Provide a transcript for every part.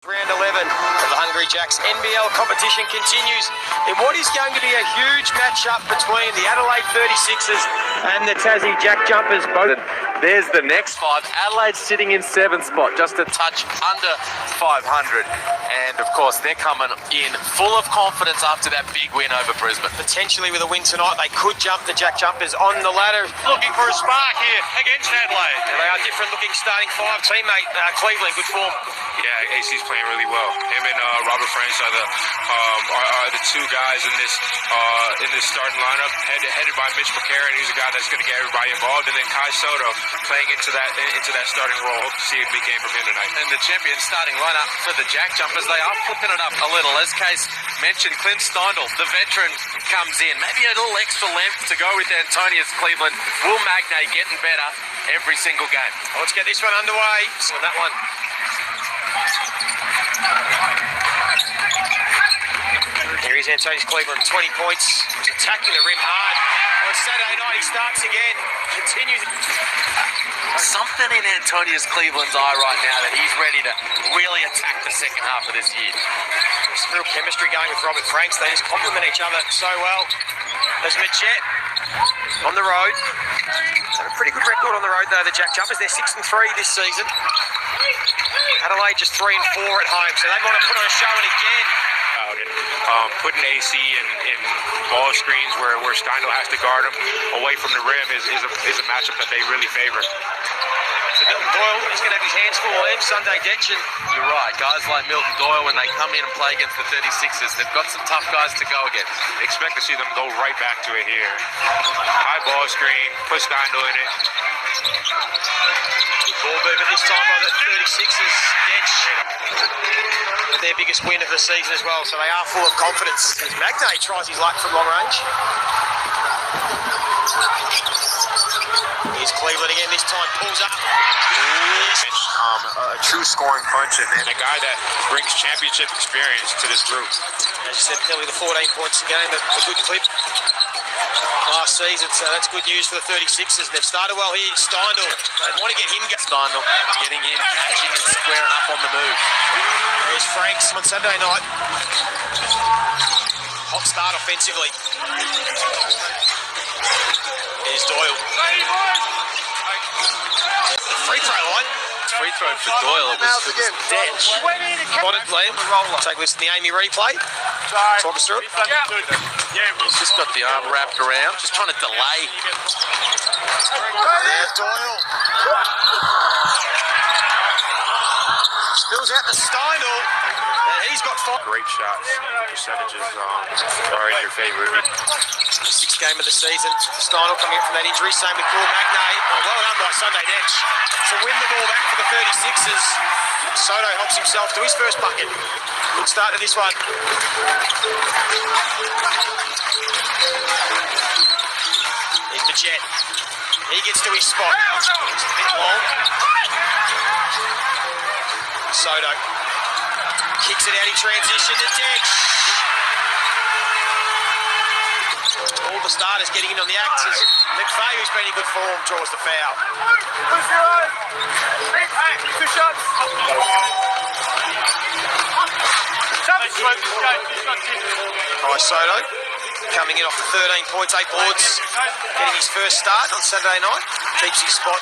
Round 11 of the Hungry Jacks NBL competition continues in what is going to be a huge match-up between the Adelaide 36ers and the Tasmania Jackjumpers. Both. There's the next five. Adelaide sitting in 7th spot, just a touch under 500. And of course, they're coming in full of confidence after that big win over Brisbane. Potentially with a win tonight, they could jump the Jackjumpers on the ladder. Looking for a spark here against Adelaide. They are different looking starting five. Teammate Cleveland, good form. Yeah, AC's playing really well. Him and Robert Franks are the two guys in this starting lineup, headed by Mitch McCarron. He's a guy that's going to get everybody involved, and then Kai Soto playing into that starting role. Hope to see a big game from him tonight. And the champion starting lineup for the Jackjumpers, they are flipping it up a little. As Case mentioned, Clint Steindl, the veteran, comes in. Maybe a little extra length to go with Antonius Cleveland. Will Magnay getting better every single game. Well, let's get this one underway. So that one. Here is Antonius Cleveland, 20 points. He's attacking the rim hard. On Saturday night, he starts again. Continues. Something in Antonius Cleveland's eye right now that he's ready to really attack the second half of this year. There's some real chemistry going with Robert Franks. They just complement each other so well. There's Majette on the road. They have a pretty good record on the road, though, the Jackjumpers. They're 6-3 this season. Adelaide just 3-4 at home, so they want to put on a show and again. Putting AC in ball screens where Steindl has to guard him away from the rim is a matchup that they really favor. So Milton Doyle is going to have his hands full on him. Sunday Detchen. You're right. Guys like Milton Doyle, when they come in and play against the 36ers, they've got some tough guys to go against. Expect to see them go right back to it here. High ball screen, put Steindl in it. Good ball movement this time by the 36ers. Detch. Their biggest win of the season as well, so they are full of confidence. As Magnay tries his luck from long range. Here's Cleveland again, this time pulls up. A true scoring punch and a guy that brings championship experience to this group. As you said, Kelly, the 14 points a game, a good clip last season, so that's good news for the 36ers. They've started well here. Steindl, they want to get him. Steindl getting in, catching and squaring up on the move. There's Franks on Saturday night. Hot start offensively. There's Doyle. Free throw line. Free throw for Doyle. It was Detch. Got it, Liam. Take a listen to the Amy replay. Talk us through it. He's just got the arm wrapped around, just trying to delay. There's Doyle. Spills out to Steindl. And he's got 5. Great shots. Percentages are in your favor. 6th game of the season. Steindl coming in from that injury. Same with Paul Magnay. Well done by Sunday Detch to win the ball back for the 36ers. Soto helps himself to his first bucket. Good start to this one. Here's Majette. He gets to his spot. It's a bit long. Soto kicks it out in transition to Detch. All the starters getting in on the act as McVeigh, who's been in good form, draws the foul. Two shots. Soto coming in off the 13 points, 8 boards, getting his first start on Saturday night. Keeps his spot.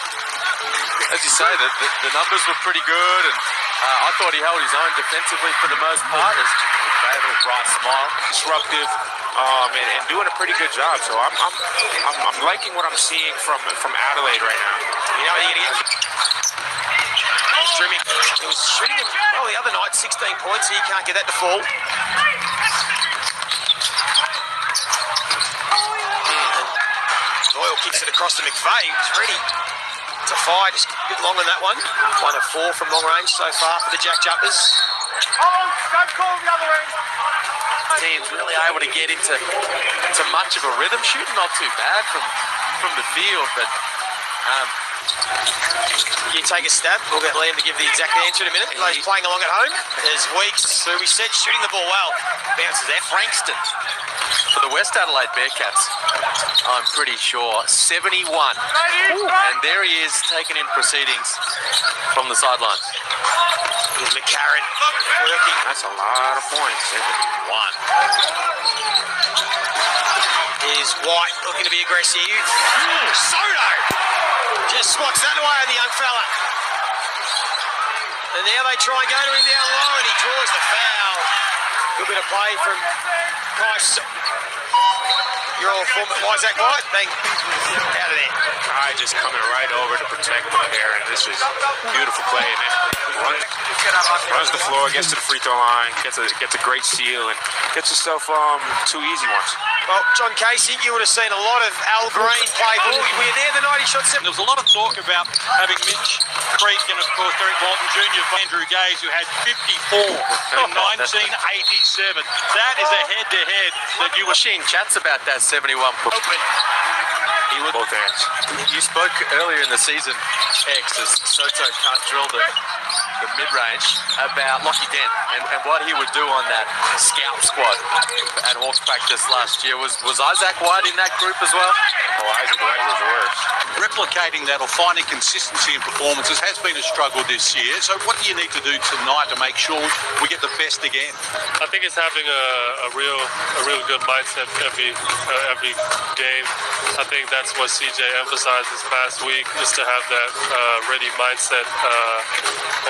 As you say, the numbers were pretty good, and I thought he held his own defensively for the most part. There's a little bright smile. Disruptive and doing a pretty good job. So I'm liking what I'm seeing from Adelaide right now. You know what you're going to get? Streaming. It was shooting well the other night, 16 points. He can't get that to fall. Doyle kicks it across to McVeigh. He's ready to fire. Just a bit long on that one. 1 of 4 from long range so far for the Jackjumpers. Don't call the other end. Team's really able to get into much of a rhythm. Shooting not too bad from the field, but You take a stab. We'll get Liam to give the exact answer in a minute. Those playing along at home. There's Weeks, who we said shooting the ball well. Bounces out. Frankston for the West Adelaide Bearcats. I'm pretty sure 71. And there he is, taking in proceedings from the sidelines. There's McCarran working. That's a lot of points. 71. Here's White looking to be aggressive. Soto just swats that away on the young fella. And now they try and go to him down low, and he draws the foul. Good bit of play from Price. Your old former Isaac White, bang, out of there. Kai just coming right over to protect the pair, and this is beautiful play. And then runs the floor, gets to the free throw line, gets a great steal, and gets himself two easy ones. Well, John Casey, you would have seen a lot of Al Green play ball. We were there the night he shot 7. There was a lot of talk about having Mitch Creek and, of course, Derek Walton Jr. for Andrew Gaze, who had 54 in 1987. That is a head-to-head that you were Machine chats about that 71. Open. He would, Both ends. you spoke earlier in the season, X, as Soto can't drill the mid-range, about Lockie Dent and what he would do on that scout squad at Hawks practice last year. Was Isaac White in that group as well? Oh, Isaac White was worse. replicating that or finding consistency in performances has been a struggle this year. So what do you need to do tonight to make sure we get the best again? I think it's having a real good mindset every game. I think that's what CJ emphasized this past week, is to have that ready mindset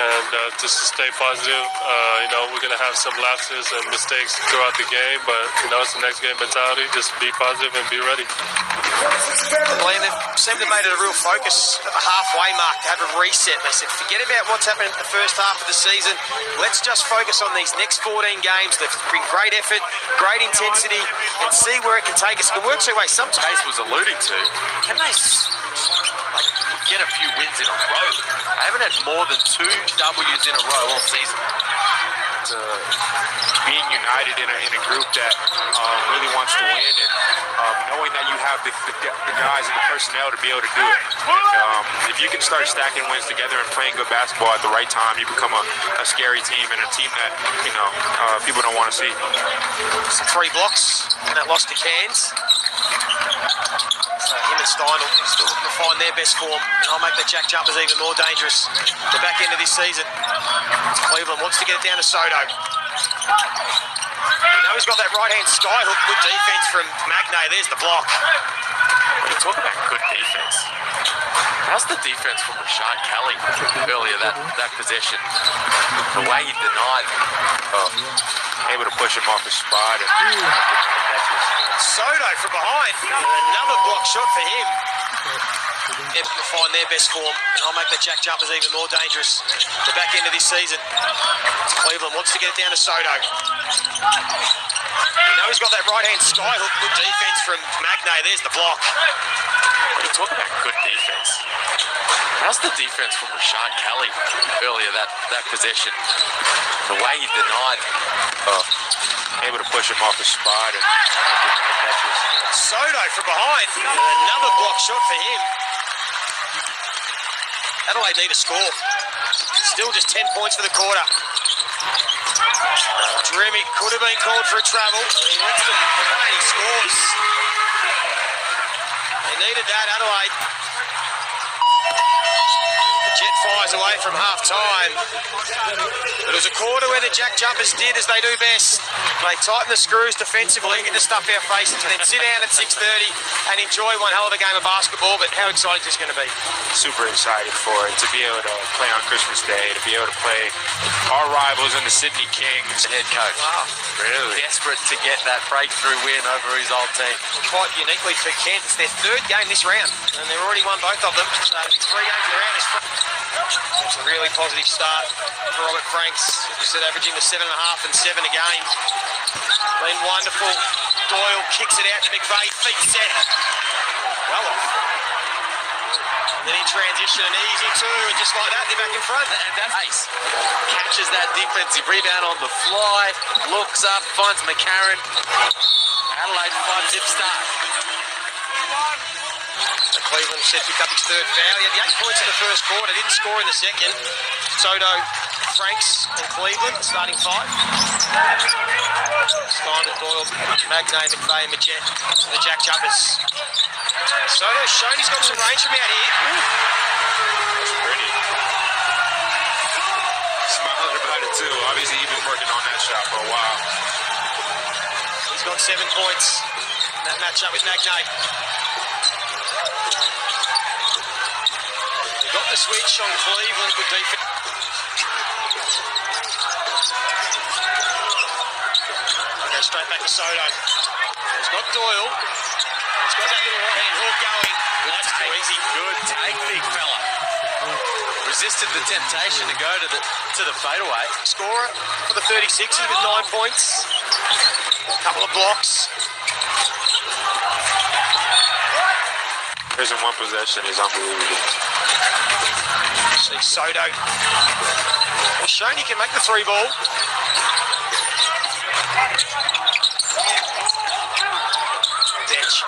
and just to stay positive. We're going to have some lapses and mistakes throughout the game, but it's the next game mentality. Just be positive and be ready. Glenn, they seem to have made it a real focus at the halfway mark to have a reset. They said, forget about what's happened in the first half of the season. Let's just focus on these next 14 games. They've bring great effort, great intensity, and see where it can take us. It works their way sometimes. Case was alluding to, can they get a few wins in a row? They haven't had more than 2 W's in a row all season. Being united in a group that really wants to win, and knowing that you have the guys and the personnel to be able to do it. And, if you can start stacking wins together and playing good basketball at the right time, you become a scary team, and a team that people don't want to see. Some 3 blocks and that loss to Cairns. So him and Stein will still find their best form. I'll make the Jackjumpers even more dangerous the back end of this season. Cleveland wants to get it down to Soto. He's got that right-hand skyhook. Good defense from Magnay. There's the block. When you talk about good defense, how's the defense from Rashad Kelly earlier that possession? The way he denied, Able to push him off his spot and Soto from behind. Another block shot for him. They're to find their best form, and I'll make the Jackjumpers even more dangerous the back end of this season. Cleveland wants to get it down to Soto. He's got that right-hand skyhook. Good defense from Magnay. There's the block. when you talk about good defense, how's the defense from Rashad Kelly earlier that possession? The way he denied, able to push him off his spot and Soto from behind. Another block shot for him. Adelaide need a score. Still just 10 points for the quarter. Dremic could have been called for a travel. He lets them play and he scores. They needed that, Adelaide. The Jet fires away from half-time. But it was a quarter where the Jackjumpers did as they do best. They tighten the screws defensively, get the stuff our faces, and then sit down at 6:30 and enjoy one hell of a game of basketball. But how exciting is this going to be? super excited for it, to be able to play on Christmas Day, to be able to play our rivals in the Sydney Kings. head coach. Wow. Really? Desperate to get that breakthrough win over his old team. Quite uniquely for Kent, it's their 3rd game this round, and they've already won both of them. So 3 games in the round is it's a really positive start for Robert Franks. As we said, averaging the 7.5 and 7 a game. Been wonderful. Doyle kicks it out to McVeigh, feet set. Well off. And then in transition, an easy 2, and just like that, they're back in front. And that ace catches that defensive rebound on the fly, looks up, finds McCarran. Adelaide 5-zip start. So Cleveland said picked up his third foul. He had the 8 points in the first quarter, didn't score in the second. Soto, Franks and Cleveland, starting 5. Steindl, Doyle, Magnay, McVeigh and Majette for the Jackjumpers. Soto's shown he's got some range from out here. That's pretty. Smiling about it too. Obviously, he's been working on that shot for a while. He's got 7 points in that matchup with Magnay. They got the switch on Cleveland, good defense. Go straight back to Soto. He's got Doyle. He's got that little right-hand hook going. That's too easy. Good take, big fella. Resisted the temptation to go to the fadeaway. Scorer for the 36ers with 9 points. A couple of blocks. His in one possession is unbelievable. See Soto. He's shown he can make the 3 ball. Detch.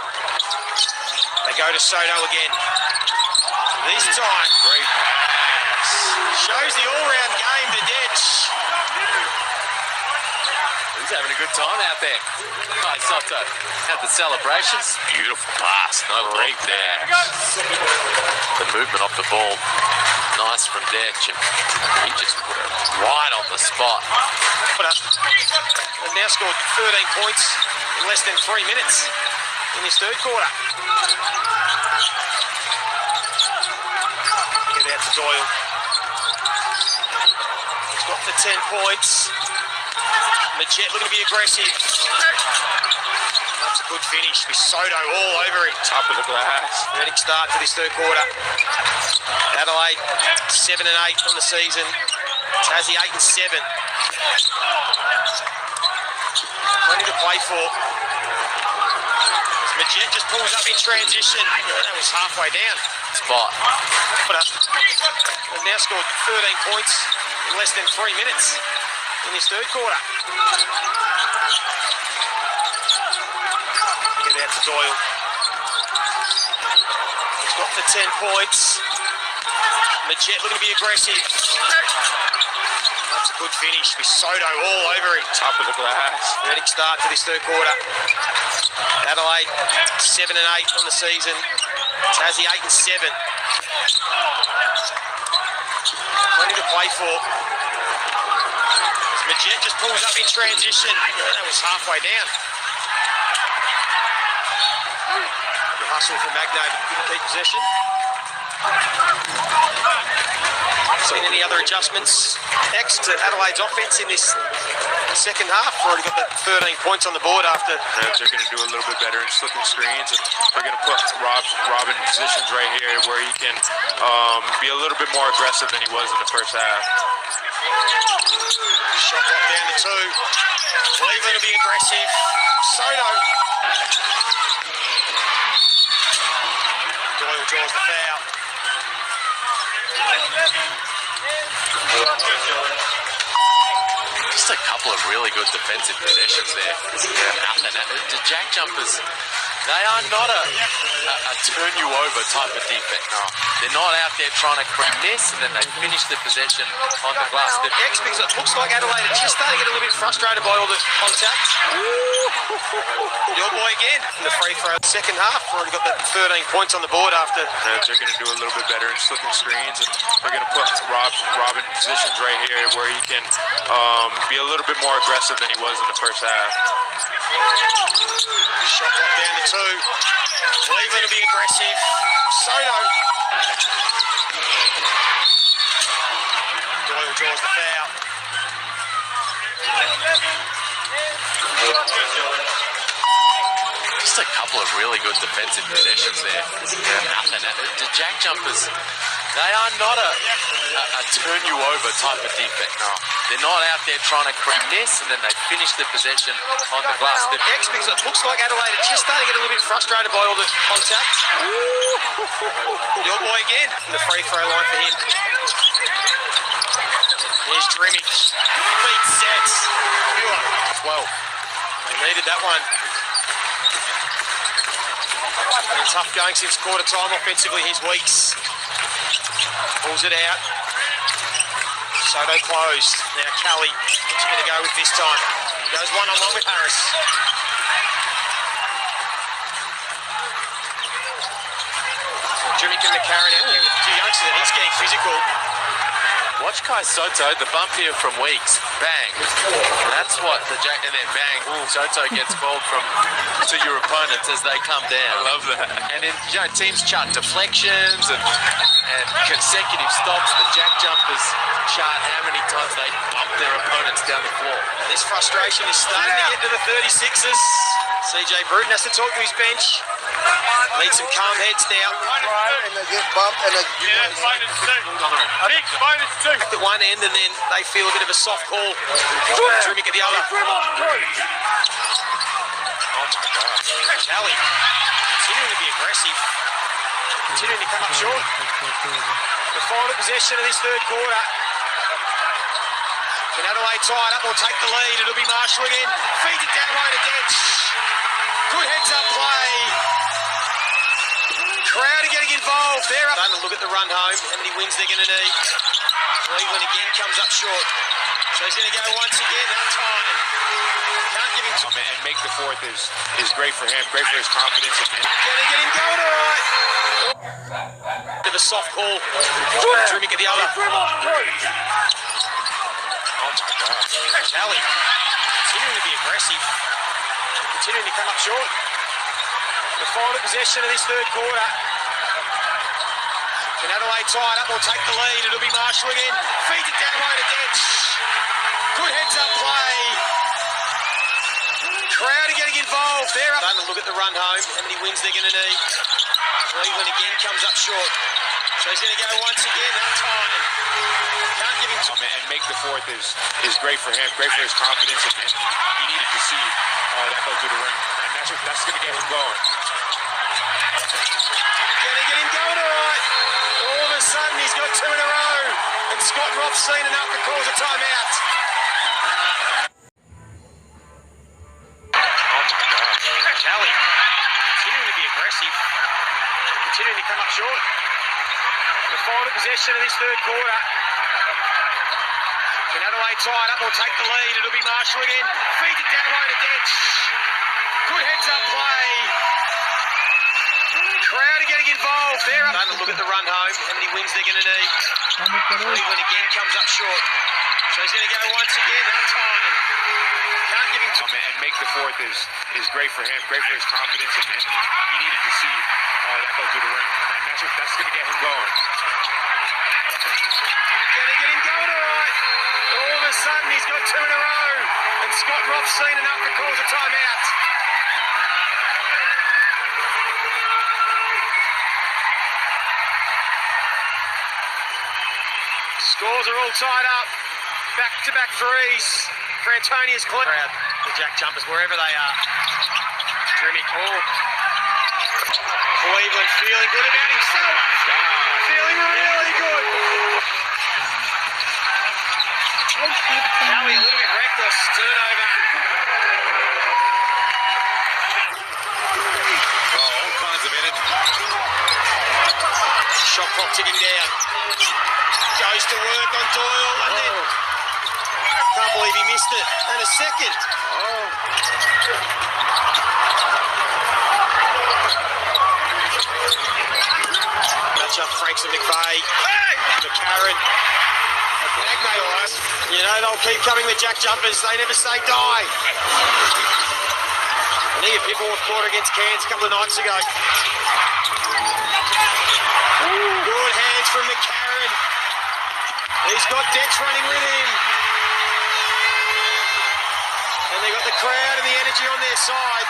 They go to Soto again. This time, Great pass. shows the all-round game to Detch. He's having a good time out there. Nice Soto. Had the celebrations. Beautiful pass. No break there. The movement off the ball. Nice from Detch. And he just put it right on the spot. They've now scored 13 points in less than 3 minutes in this third quarter. Get out to Doyle. He's got the 10 points. Majette looking to be aggressive. That's a good finish with Soto all over him. Top of the glass. Ready start to this third quarter. Adelaide 7 and 8 on the season. Tassie 8 and 7. Plenty to play for. Majette just pulls up in transition. That was halfway down. Spot. They've now scored 13 points in less than 3 minutes in this third quarter. Get out to Doyle. He's got the 10 points. Majette looking to be aggressive. That's a good finish with Soto all over him. Top of the glass. Ready start to this third quarter. Adelaide 7 and 8 on the season. Tassie 8 and 7. Plenty to play for. Majette just pulls up in transition. That was halfway down. The hustle from Magnay, but couldn't keep possession. Seen any other adjustments? X to Adelaide's offense in this second half. Already got the 13 points on the board after. They're going to do a little bit better in slipping screens, and they're going to put Rob in positions right here where he can be a little bit more aggressive than he was in the first half. Shot clock down to 2. Cleveland will be aggressive. Soto. Doyle draws the foul. Just a couple of really good defensive possessions there. Nothing. The Jackjumpers, they are not a turn you over type of defense. No. They're not out there trying to miss and then they finish the possession on the glass. X, because it looks like Adelaide are just starting to get a little bit frustrated by all the contact. Your boy again in the free throw. Second half, already got the 13 points on the board after. They're going to do a little bit better in slipping screens, and they're going to put Rob in positions right here where he can be a little bit more aggressive than he was in the first half. Shot clock down to 2. Cleveland will be aggressive. Soto. Doyle draws the foul. Just a couple of really good defensive possessions there. Nothing. The Jackjumpers, they are not a turn you over type of defense. No. They're not out there trying to miss and then they finish the possession on the glass. X, because it looks like Adelaide are just starting to get a little bit frustrated by all the contact. Your boy again in the free throw line for him. Here's Drimmage. Feet sets. 12. They needed that one. Been tough going since quarter time offensively. Here's Weeks. Pulls it out. Soto closed. Now Kelly. What's he going to go with this time? Goes one-on-one with Harris. Jimmy and McCarran out here with two youngsters, and he's getting physical. Watch Kai Soto, the bump here from Weeks. Bang. And that's what the Jack, and then bang. Soto gets called to your opponents as they come down. I love that. And then, teams chart deflections and consecutive stops. The Jackjumpers chart how many times they bump their opponents down the floor. And this frustration is starting to get to the 36ers. CJ Bruton has to talk to his bench. Need some calm heads now. And they get bumped and they At the one end, and then they feel a bit of a soft call. Trimmick at the other. Kelly continuing to be aggressive. Continuing to come up short. The final possession of this third quarter. Can Adelaide tie it up or take the lead? It'll be Marshall again. Feeds it down low to Dench. Good heads up play. Crowd are getting involved. They're up. Look at the run home. How many wins they're going to need. Cleveland again comes up short. So he's going to go once again that time. Can't give him time. And make the fourth is great for him. Great for his confidence. Going to get him going all right. Bit of a soft call. Trimmick at the other. Kelly continuing to be aggressive. Continuing to come up short. The final possession of this third quarter. Can Adelaide tie it up or take the lead? It'll be Marshall again. Feeds it down low to Dench. Good heads up play. Crowd are getting involved. They're up. Look at the run home. How many wins they're going to need. Cleveland again comes up short. So he's going to go once again that time. Can't give him time. And make the fourth is great for him. Great for his confidence. And he needed to see that go through the ring. And that's going to get him going. Going to get him going all right. All of a sudden he's got two in a row. And Scott Roth's seen enough to cause a timeout. Kelly continuing to be aggressive. Continuing to come up short. The final possession of this third quarter. Can Adelaide tie it up or take the lead? It'll be Marshall again. Feeds it down low to Dench. Good heads up play. Crowd are getting involved. They're up. Look at the run home. How many wins they're going to need. Cleveland again comes up short. So he's going to go once again that time. Can't give him time. And make the fourth is great for him. Great for his confidence. And he needed to see that go through the ring. And that's going to get him going. Going to get him going all right. All of a sudden he's got two in a row. And Scott Roth's seen enough to cause a timeout. Scores are all tied up. Back-to-back threes for Antonius Cleveland. The Jackjumpers, wherever they are. Jimmy Call. Cleveland feeling good about himself. Feeling really good. Kelly a little bit reckless. Turnover. All kinds of energy. Shot clock ticking down. Goes to work on Doyle, and then can't believe he missed it. And a second. Match up Franks and McVeigh. McCarran. You know they'll keep coming with Jackjumpers. They never say die. And he had people fourth quarter against Cairns a couple of nights ago. Good hands from McCarran. He's got Dex running with him. And they've got the crowd and the energy on their side.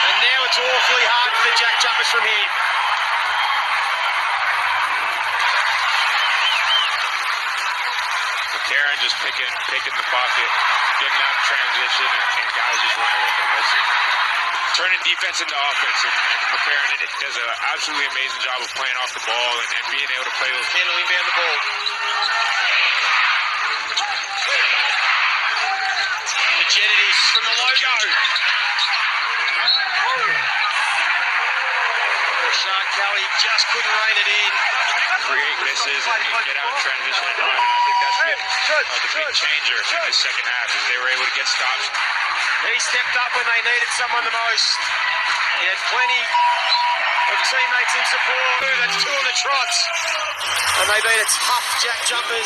And now it's awfully hard for the Jackjumpers from here. McCarran just picking the pocket, getting out in transition, and guys just running with him. That's turning defense into offense. And McCarran does an absolutely amazing job of playing off the ball and being able to play those. Handle inbound the ball. The jet it is from the logo. just couldn't rein it in. Create misses and get out in transition and run. And I think that's been the big changer in the second half, is they were able to get stops. He stepped up when they needed someone the most. He had plenty of teammates in support. That's two on the trots. And they beat a tough Jack Jumpers.